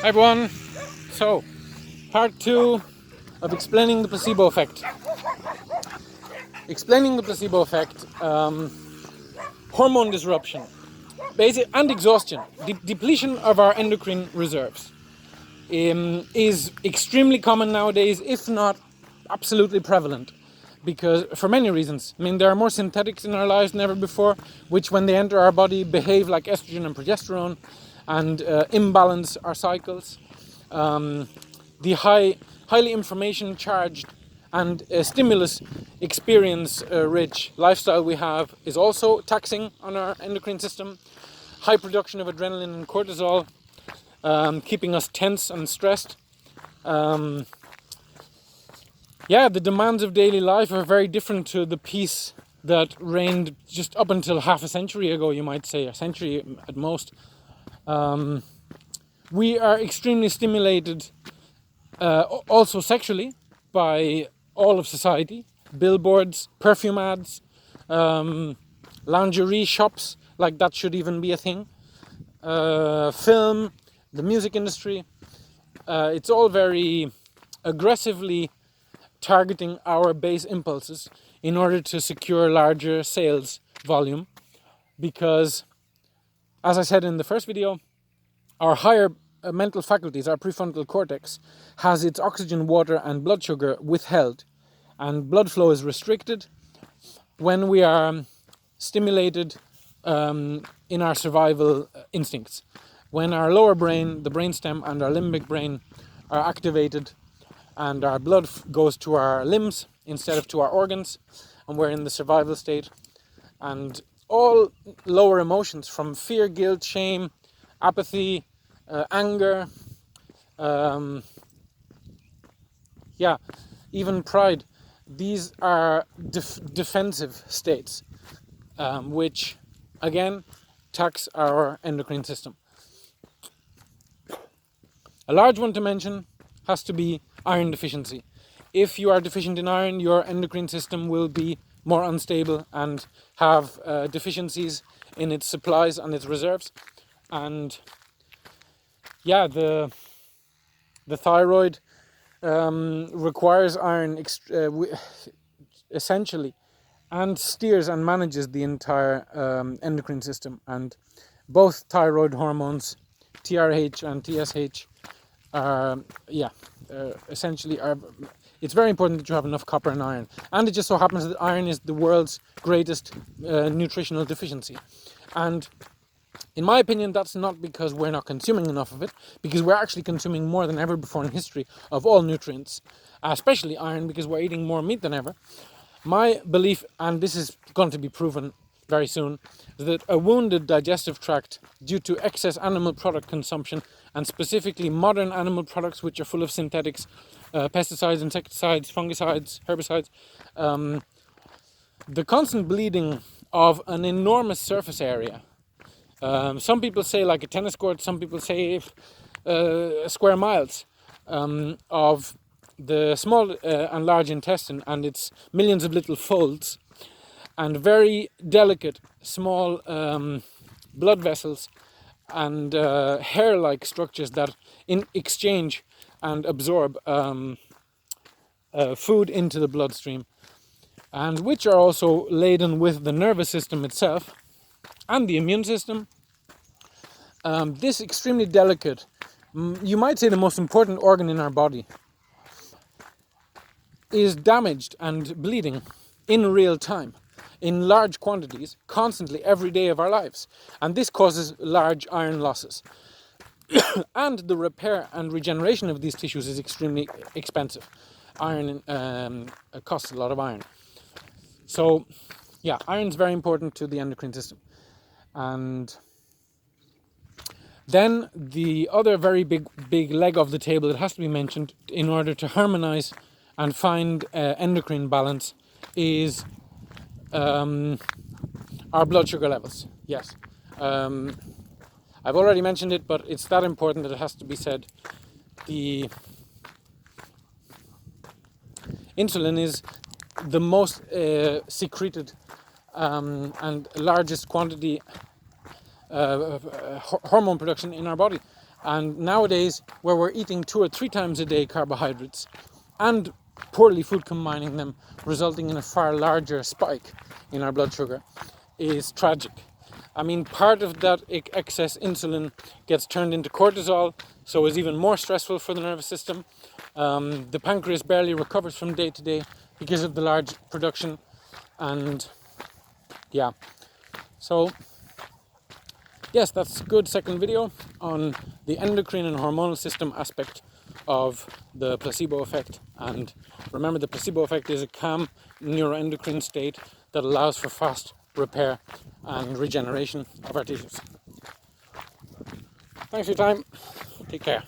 Hi everyone. So, part 2 of explaining the placebo effect. Explaining the placebo effect, hormone disruption, and exhaustion, depletion of our endocrine reserves, is extremely common nowadays, if not absolutely prevalent, because for many reasons. I mean, there are more synthetics in our lives than ever before, which when they enter our body behave like estrogen and progesterone and imbalance our cycles. The highly information charged and stimulus experience rich lifestyle we have is also taxing on our endocrine system. High production of adrenaline and cortisol, keeping us tense and stressed. The demands of daily life are very different to the peace that reigned just up until half a century ago, you might say, a century at most. We are extremely stimulated also sexually by all of society. Billboards, perfume ads, lingerie shops, like that should even be a thing. Film, the music industry. It's all very aggressively targeting our base impulses in order to secure larger sales volume, because, as I said in the first video, our higher mental faculties, our prefrontal cortex, has its oxygen, water and blood sugar withheld, and blood flow is restricted when we are stimulated in our survival instincts. When our lower brain, the brainstem and our limbic brain are activated and our blood goes to our limbs instead of to our organs, and we're in the survival state, and all lower emotions from fear, guilt, shame, apathy, anger, even pride, these are defensive states, which again tax our endocrine system. A large one to mention has to be iron deficiency. If you are deficient in iron, your endocrine system will be more unstable and have deficiencies in its supplies and its reserves. And the thyroid requires iron essentially, and steers and manages the entire endocrine system. And both thyroid hormones, TRH and TSH, essentially are. It's very important that you have enough copper and iron. And it just so happens that iron is the world's greatest nutritional deficiency. And in my opinion, that's not because we're not consuming enough of it, because we're actually consuming more than ever before in history of all nutrients, especially iron, because we're eating more meat than ever. My belief, and this is going to be proven very soon, is that a wounded digestive tract due to excess animal product consumption, and specifically modern animal products which are full of synthetics, pesticides, insecticides, fungicides, herbicides, the constant bleeding of an enormous surface area. Some people say like a tennis court, some people say square miles of the small and large intestine and its millions of little folds, and very delicate small blood vessels and hair-like structures that in exchange and absorb food into the bloodstream, and which are also laden with the nervous system itself and the immune system. This extremely delicate, you might say the most important organ in our body, is damaged and bleeding in real time, in large quantities, constantly, every day of our lives. And this causes large iron losses. And the repair and regeneration of these tissues is extremely expensive. Iron costs a lot of iron. So, iron is very important to the endocrine system. And then the other very big leg of the table that has to be mentioned in order to harmonize and find endocrine balance is our blood sugar levels. Yes. I've already mentioned it, but it's that important that it has to be said. The insulin is the most secreted and largest quantity hormone production in our body, And nowadays, where we're eating 2 or 3 times a day carbohydrates and poorly food combining them, resulting in a far larger spike in our blood sugar, is tragic. I mean, part of that excess insulin gets turned into cortisol, so is even more stressful for the nervous system. The pancreas barely recovers from day to day because of the large production. And yeah, so yes, that's a good second video on the endocrine and hormonal system aspect of the placebo effect. And remember, the placebo effect is a calm neuroendocrine state that allows for fast repair and regeneration of our tissues. Thanks for your time. Take care.